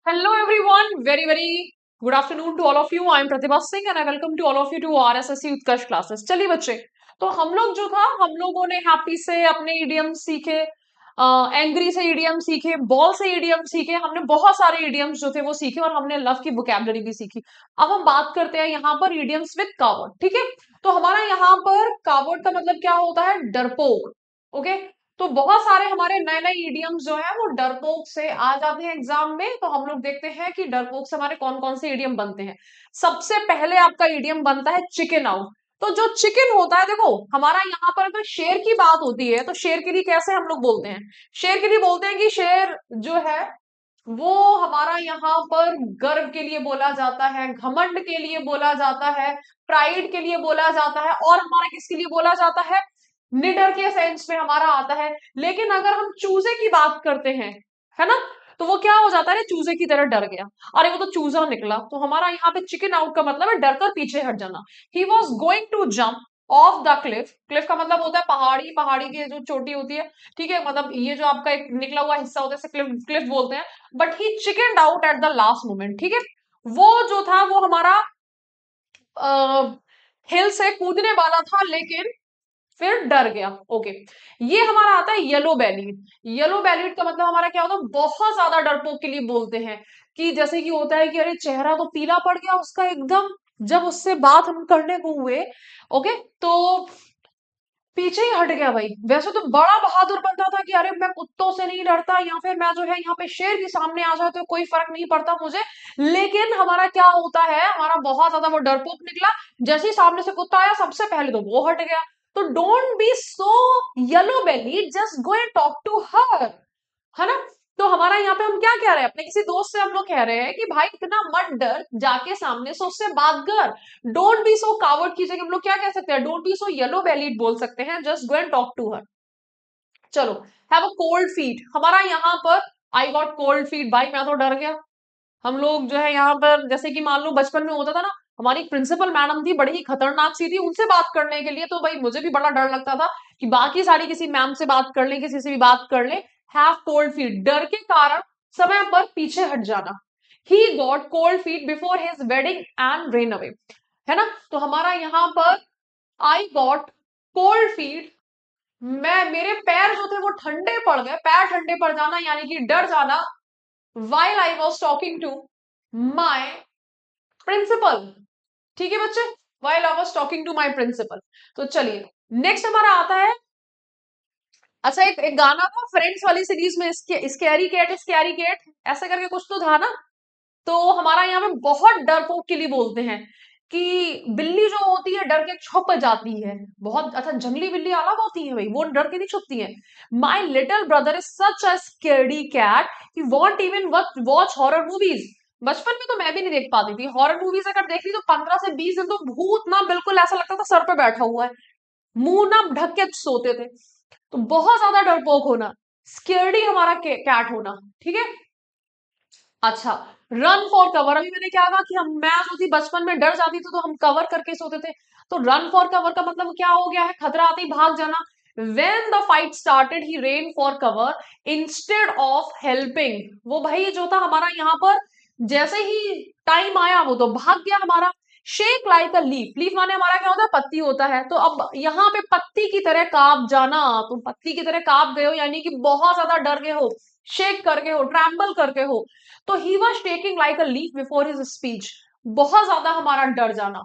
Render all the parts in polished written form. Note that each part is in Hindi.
Hello everyone, very good afternoon to all of you. I am Pratibha Singh and I welcome to all of you to RSSC Utkarsh classes. चलिए बच्चे, तो हम लोग जो था हम लोगों ने हैप्पी से अपने इडियम सीखे, एंग्री से इडियम सीखे, बॉल से इडियम सीखे, हमने बहुत सारे इडियम्स जो थे वो सीखे और हमने लव की वोकैबुलरी भी सीखी। अब हम बात करते हैं यहाँ पर इडियम्स विद कावर्ड। ठीक है, तो हमारा यहाँ पर कावर्ड का मतलब क्या होता है? डरपोक। ओके, तो बहुत सारे हमारे नए नए इडियम्स जो है वो डरपोक से आ जाते हैं एग्जाम में। तो हम लोग देखते हैं कि डरपोक से हमारे कौन कौन से इडियम बनते हैं। सबसे पहले आपका इडियम बनता है चिकन आउट। तो जो चिकन होता है, देखो हमारा यहाँ पर अगर शेर की बात होती है तो शेर के लिए कैसे हम लोग बोलते हैं? शेर के लिए बोलते हैं कि शेर जो है वो हमारा यहाँ पर गर्व के लिए बोला जाता है, घमंड के लिए बोला जाता है, प्राइड के लिए बोला जाता है, और हमारा किसके लिए बोला जाता है? निडर के सेंस में हमारा आता है। लेकिन अगर हम चूजे की बात करते हैं, है ना, तो वो क्या हो जाता है? चूजे की तरह डर गया, अरे वो तो चूजा निकला। तो हमारा यहाँ पे चिकन आउट का मतलब है डर कर पीछे हट जाना। He was going to jump off the cliff. Cliff का मतलब होता है पहाड़ी, पहाड़ी की जो चोटी होती है। ठीक है, मतलब ये जो आपका एक निकला हुआ हिस्सा होता है इसे क्लिफ क्लिफ बोलते हैं। But he chicken out at the last moment. ठीक है, वो जो था वो हमारा हिल से कूदने वाला था लेकिन फिर डर गया। ओके, ये हमारा आता है येलो बैलीड। येलो बैलीड का मतलब हमारा क्या होता है? बहुत ज्यादा डरपोक के लिए बोलते हैं कि जैसे कि होता है कि अरे चेहरा तो पीला पड़ गया उसका एकदम, जब उससे बात हम करने को हुए। ओके, तो पीछे ही हट गया भाई। वैसे तो बड़ा बहादुर बनता था कि अरे मैं कुत्तों से नहीं डरता, या फिर मैं जो है यहाँ पे शेर भी सामने आ जाए तो कोई फर्क नहीं पड़ता मुझे। लेकिन हमारा क्या होता है, हमारा बहुत ज्यादा वो डरपोक निकला। जैसे ही सामने से कुत्ता आया सबसे पहले तो वो हट गया। तो don't be so yellow belly, just go and talk to her, है ना। तो हमारा यहाँ पे हम क्या कह रहे हैं? अपने किसी दोस्त से हम लोग कह रहे हैं कि भाई इतना मत डर, जाके सामने से उससे बात कर। डोंट बी सो कावर्ड की जगह हम लोग क्या कह सकते हैं? Don't be so yellow bellied बोल सकते हैं, just go and talk to her. चलो, हैव अ कोल्ड फीट। हमारा यहाँ पर आई गॉट कोल्ड फीट, भाई मैं तो डर गया। हम लोग जो है यहाँ पर जैसे कि मान लो बचपन में होता था ना, हमारी प्रिंसिपल मैडम थी, बड़ी ही खतरनाक सी थी, उनसे बात करने के लिए तो भाई मुझे भी बड़ा डर लगता था कि बाकी सारी किसी मैम से बात कर ले, किसी से भी बात कर ले। हैव कोल्ड फीट, डर के कारण समय पर पीछे हट जाना। He got cold feet before his wedding and rain away, है ना। तो हमारा यहाँ पर आई गॉट कोल्ड फीट, मैं मेरे पैर जो थे वो ठंडे पड़ गए। पैर ठंडे पड़ जाना यानी कि डर जाना। while I was talking to my principal। ठीक है बच्चे, while I was talking to my principal। तो चलिए नेक्स्ट हमारा आता है। अच्छा, एक गाना था फ्रेंड्स वाली सीरीज में, स्कैरी कैट स्कैरी कैट ऐसा करके कुछ तो था ना। तो हमारा यहाँ पे बहुत डरपोक के लिए बोलते हैं कि बिल्ली जो होती है डर के छुप जाती है। बहुत अच्छा, जंगली बिल्ली अलग होती है भाई, वो डर के नहीं छुपती है। My little brother is such a scaredy cat, he won't even watch horror movies. बचपन में तो मैं भी नहीं देख पाती थी हॉरर मूवीज, अगर देख ली तो 15 से 20 दिन तो भूत ना बिल्कुल ऐसा लगता था सर पे बैठा हुआ है, मुंह ना ढक के सोते थे। तो बहुत ज्यादा डरपोक होना, स्केर्डी हमारा कैट होना। ठीक है, अच्छा, रन फॉर कवर। अभी मैंने क्या कहा कि हम मैं जो थी बचपन में डर जाती थी तो हम कवर करके सोते थे। तो रन फॉर कवर का मतलब क्या हो गया है? खतरा आते ही भाग जाना। When the fight started, he ran for cover instead of helping। वो भाई जो था हमारा यहाँ पर जैसे ही टाइम आया वो तो भाग गया हमारा। Shake like a leaf, leaf माने हमारा क्या होता है? पत्ती होता है। तो अब यहाँ पे पत्ती की तरह कांप जाना, तुम पत्ती की तरह कांप गए हो यानी कि बहुत ज्यादा डर गए हो, शेक करके हो, ट्रैम्बल करके हो। तो he was taking like a leaf before his speech, बहुत ज्यादा हमारा डर जाना।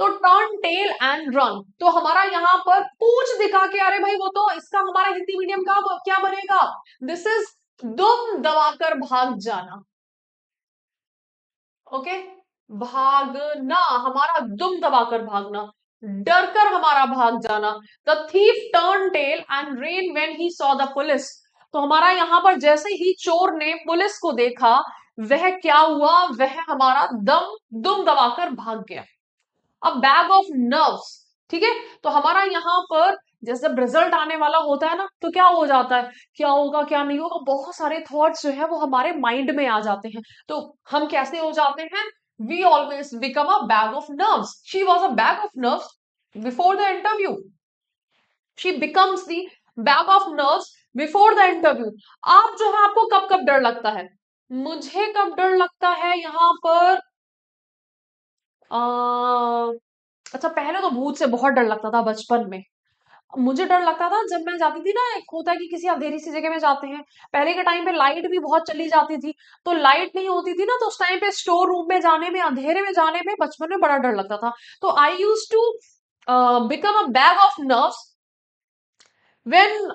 तो टर्न टेल एंड रन, तो हमारा यहाँ पर पूछ दिखा के, अरे भाई वो तो इसका हमारा हिंदी मीडियम का क्या बनेगा? दिस इज दुम दबाकर भाग जाना। ओके, भागना हमारा दुम दबाकर भागना, डर कर हमारा भाग जाना। The thief turn tail and ran when he saw the police. तो हमारा यहाँ पर जैसे ही चोर ने पुलिस को देखा, वह क्या हुआ? वह हमारा दम दुम दबाकर भाग गया। अब बैग ऑफ नर्व्स, ठीक है। तो हमारा यहाँ पर जैसे रिजल्ट आने वाला होता है ना, तो क्या हो जाता है? क्या होगा क्या नहीं होगा, बहुत सारे थॉट्स जो है वो हमारे माइंड में आ जाते हैं। तो हम कैसे हो जाते हैं? We always become a bag of nerves. She was a bag of nerves before the interview. She becomes the bag of nerves before the interview. आप जो है आपको कब कब डर लगता है? मुझे कब डर लगता है यहाँ पर? आ, अच्छा, पहले तो भूत से बहुत डर लगता था बचपन में। मुझे डर लगता था जब मैं जाती थी ना, एक होता है कि किसी अंधेरी सी जगह में जाते हैं। पहले के टाइम पे लाइट भी बहुत चली जाती थी, तो लाइट नहीं होती थी ना, तो उस टाइम पे स्टोर रूम में जाने में, अंधेरे में जाने में बचपन में बड़ा डर लगता था। तो I use to become a bag of nerves when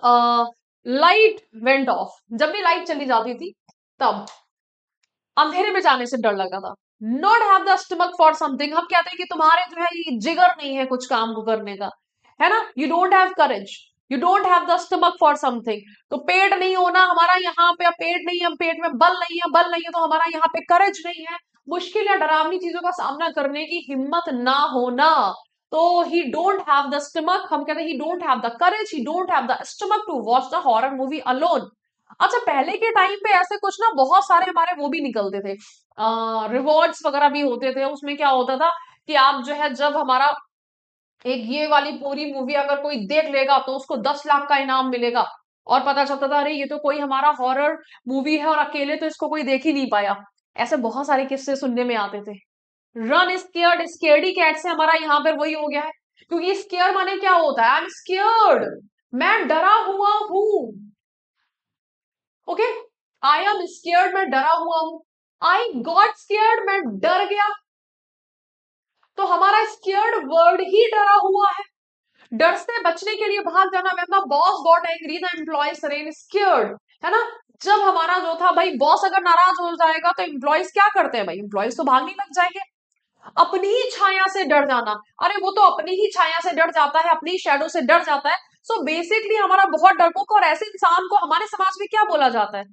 light went off. जब भी लाइट चली जाती थी तब अंधेरे में जाने से डर लगता था। Not have the stomach for something, हम कहते हैं कि तुम्हारे जो है ये जिगर नहीं है कुछ काम को करने का, है ना। You don't have courage, you don't have the stomach for something. तो पेट नहीं होना हमारा यहाँ पे, अब पेट नहीं है, हम पेट में बल नहीं है, बल नहीं है तो हमारा यहाँ पे करेज नहीं है। मुश्किल या डरावनी चीजों का सामना करने की हिम्मत ना होना, तो he don't have the stomach, हम कहते हैं he don't have the courage, he don't have the stomach to watch the horror movie alone. अच्छा, पहले के टाइम पे ऐसे कुछ ना बहुत सारे हमारे वो भी निकलते थे, रिवॉर्ड्स वगैरह भी होते थे। उसमें क्या होता था कि आप जो है, जब हमारा एक ये वाली पूरी मूवी अगर कोई देख लेगा तो उसको 10 लाख का इनाम मिलेगा। और पता चलता था अरे ये तो कोई हमारा हॉरर मूवी है और अकेले तो इसको कोई देख ही नहीं पाया। ऐसे बहुत सारे किस्से सुनने में आते थे। रन स्केयर्ड, स्केयर्डी कैट से हमारा यहाँ पर वही हो गया है, क्योंकि स्केयर माने क्या होता है? आई एम स्केयर्ड, मैं डरा हुआ हूं। ओके, आई एम स्केयर्ड, मैं डरा हुआ हूं। आई गॉट स्केयर्ड, मैं डर गया। तो हमारा स्केयर्ड वर्ड ही डरा हुआ है। डर से बचने के लिए भाग जाना, when the boss got angry the employees remain scared, है ना। जब हमारा जो था भाई, बॉस अगर नाराज हो जाएगा तो एम्प्लॉयज क्या करते हैं भाई? एम्प्लॉयज तो भागने लग जाएंगे। अपनी ही छाया से डर जाना, अरे वो तो अपनी ही छाया से डर जाता है, अपनी शैडो से डर जाता है। सो बेसिकली हमारा बहुत डरपोक, और ऐसे इंसान को हमारे समाज में क्या बोला जाता है?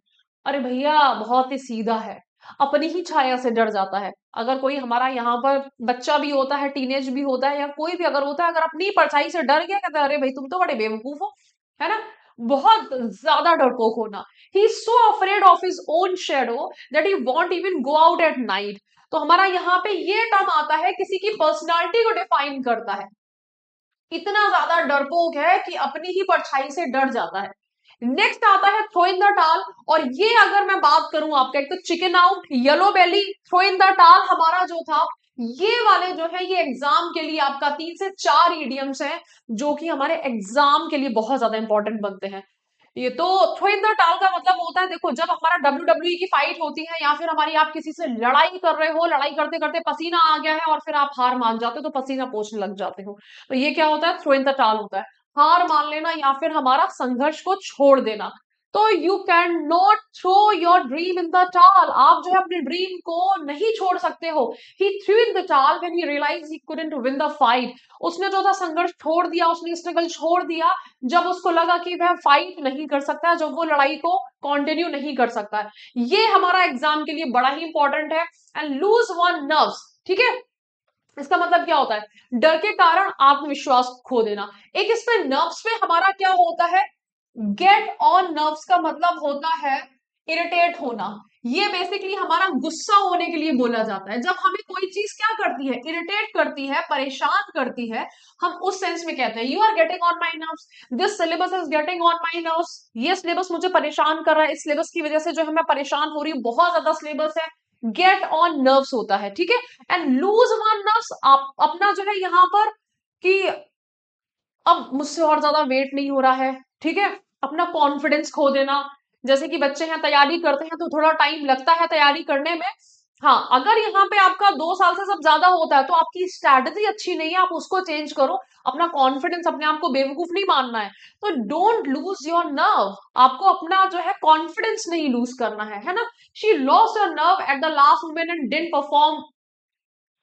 अरे भैया बहुत ही सीधा है, अपनी ही छाया से डर जाता है। अगर कोई हमारा यहाँ पर बच्चा भी होता है, टीनेज भी होता है, या कोई भी अगर होता है, अगर अपनी परछाई से डर गया, कहता है अरे भाई तुम तो बड़े बेवकूफ हो, है ना। बहुत ज्यादा डरपोक होना। He is so afraid of his own shadow that he won't even go out at night. तो हमारा यहाँ पे ये टर्म आता है, किसी की पर्सनालिटी को डिफाइन करता है। इतना ज्यादा डरपोक है कि अपनी ही परछाई से डर जाता है। नेक्स्ट आता है थ्रो इन द टाल। और ये अगर मैं बात करूं आपका, एक तो chicken out, yellow belly, throw in the towel हमारा जो था, ये वाले जो है ये एग्जाम के लिए आपका 3 से 4 ईडियम्स हैं, जो कि हमारे एग्जाम के लिए बहुत ज्यादा इंपॉर्टेंट बनते हैं। ये तो थ्रो इन द टाल का मतलब होता है, देखो जब हमारा WWE की फाइट होती है, या फिर हमारी आप किसी से लड़ाई कर रहे हो, लड़ाई करते करते पसीना आ गया है और फिर आप हार मान जाते हो, तो पसीना पोंछने लग जाते हो, तो ये क्या होता है? थ्रो इन द टाल होता है। हार मान लेना या फिर हमारा संघर्ष को छोड़ देना। तो you can not throw your dream in the towel, आप जो है अपने ड्रीम को नहीं छोड़ सकते हो। He threw in the towel when he realise he couldn't win the fight. उसने जो था संघर्ष छोड़ दिया, उसने स्ट्रगल छोड़ दिया, जब उसको लगा कि वह फाइट नहीं कर सकता, जब वो लड़ाई को कंटिन्यू नहीं कर सकता है। ये हमारा एग्जाम के लिए बड़ा ही इंपॉर्टेंट है। एंड लूज वन नर्व्स, ठीक है, इसका मतलब क्या होता है? डर के कारण आत्मविश्वास खो देना। एक इसमें नर्व्स में हमारा क्या होता है? गेट ऑन नर्व्स का मतलब होता है इरिटेट होना। ये बेसिकली हमारा गुस्सा होने के लिए बोला जाता है। जब हमें कोई चीज क्या करती है? इरिटेट करती है, परेशान करती है, हम उस सेंस में कहते हैं you are getting on my nerves, this syllabus is getting on my nerves. ये सिलेबस मुझे परेशान कर रहा है, इस सिलेबस की वजह से जो है मैं परेशान हो रही हूँ, बहुत ज्यादा सिलेबस है। गेट ऑन नर्व्स होता है, ठीक है। एंड लूज वन नर्व्स, आप अपना जो है यहाँ पर कि अब मुझसे और ज्यादा वेट नहीं हो रहा है, ठीक है, अपना कॉन्फिडेंस खो देना। जैसे कि बच्चे हैं, तैयारी करते हैं तो थोड़ा टाइम लगता है तैयारी करने में। हाँ, अगर यहाँ पे आपका 2 साल से सब ज्यादा होता है तो आपकी स्ट्रैटेजी अच्छी नहीं है, आप उसको चेंज करो। अपना कॉन्फिडेंस, अपने आप को बेवकूफ नहीं मानना है। तो डोंट लूज योर नर्व, आपको अपना जो है कॉन्फिडेंस नहीं लूज करना है ना। She lost your nerve at the last moment and didn't perform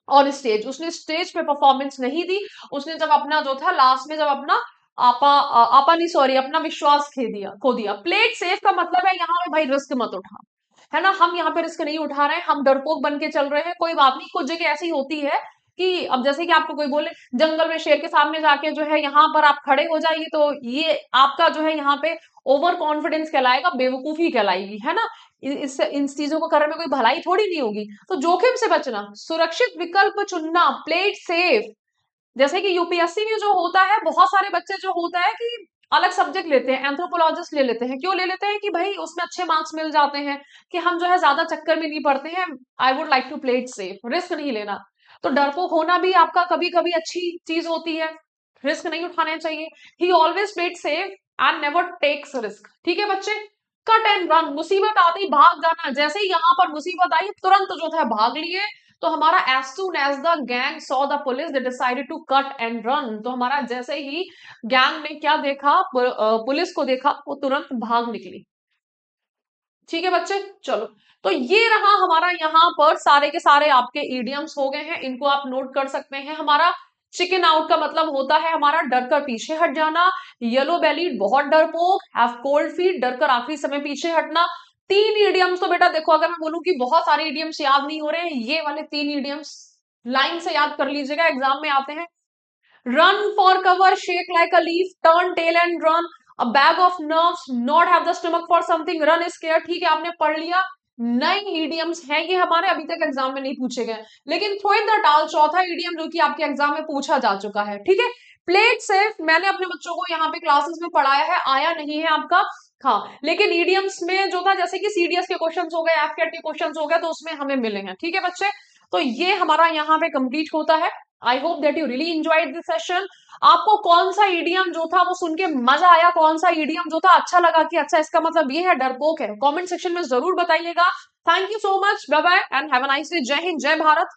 on stage. उसने स्टेज पे परफॉर्मेंस नहीं दी। उसने जब अपना जो था लास्ट में, जब अपना आपा नहीं, सॉरी, अपना विश्वास खो दिया। प्लेट सेफ का मतलब है यहाँ पे भाई रिस्क मत उठा, है ना। हम यहाँ पे रिस्क नहीं उठा रहे हैं, हम डरपोक बन के चल रहे हैं। कोई बात नहीं, कुछ जगह ऐसी होती है कि अब जैसे कि आपको कोई बोले जंगल में शेर के सामने जाके जो है यहाँ पर आप खड़े हो जाइए, तो ये आपका जो है यहाँ पे ओवर कॉन्फिडेंस कहलाएगा, बेवकूफी कहलाएगी, है ना। इस इन चीजों को करने में कोई भलाई थोड़ी नहीं होगी। तो जोखिम से बचना, सुरक्षित विकल्प चुनना, प्ले इट सेफ। जैसे कि यूपीएससी में जो होता है, बहुत सारे बच्चे जो होता है कि अलग सब्जेक्ट लेते हैं, एंथ्रोपोलॉजिस्ट ले लेते हैं। क्यों ले लेते हैं? कि भाई उसमें अच्छे मार्क्स मिल जाते हैं, कि हम जो है ज्यादा चक्कर में नहीं पड़ते हैं। I would like to play it safe, risk नहीं लेना। तो डरपोक होना भी आपका कभी कभी अच्छी चीज होती है, रिस्क नहीं उठाने चाहिए। He always played safe and never takes risk. ठीक है बच्चे, कट एंड रन, मुसीबत आती भाग जाना। जैसे ही यहाँ पर मुसीबत आई तुरंत जो था भाग लिए। तो हमारा as soon as the gang saw the police they decided to cut and run. तो हमारा जैसे ही गैंग ने क्या देखा, पुलिस को देखा, वो तुरंत भाग निकली। ठीक है बच्चे, चलो। तो ये रहा हमारा यहाँ पर सारे के सारे आपके इडियम्स हो गए हैं, इनको आप नोट कर सकते हैं। हमारा चिकन आउट का मतलब होता है हमारा डर कर पीछे हट जाना। येलो बेलीड बहुत डरपोक, हैव कोल्ड फीट डर कर आखिरी समय पीछे हटना। तीन इडियम्स तो बेटा देखो, अगर मैं बोलूं कि बहुत सारे इडियम्स याद नहीं हो रहे हैं, ये वाले तीन इडियम्स लाइन से याद कर लीजिएगा, एग्जाम में आते हैं। Run for cover, shake like a leaf, turn tail and run. A bag of nerves, not have the stomach for something, run is scared. ठीक है, आपने पढ़ लिया। नए इडियम्स हैं ये हमारे, अभी तक एग्जाम में नहीं पूछे गए, लेकिन थ्रो इन द टाल चौथा इडियम जो कि आपके एग्जाम में पूछा जा चुका है। ठीक है, प्ले इट सेफ मैंने अपने बच्चों को यहाँ पे क्लासेस में पढ़ाया है, आया नहीं है आपका। हाँ, लेकिन ईडीएम्स में जो था, जैसे कि सीडीएस के क्वेश्चंस हो गए, एफकेट के क्वेश्चंस हो गए, तो उसमें हमें मिले हैं। ठीक है बच्चे, तो ये हमारा यहाँ पे कंप्लीट होता है। I hope that you really enjoyed this session. आपको कौन सा ईडीएम जो था वो सुन के मजा आया, कौन सा ईडीएम जो था अच्छा लगा कि अच्छा इसका मतलब ये है, डरपोक है, कमेंट सेक्शन में जरूर बताइएगा। Thank you so much, bye bye and have a nice day. जय हिंद, जय भारत।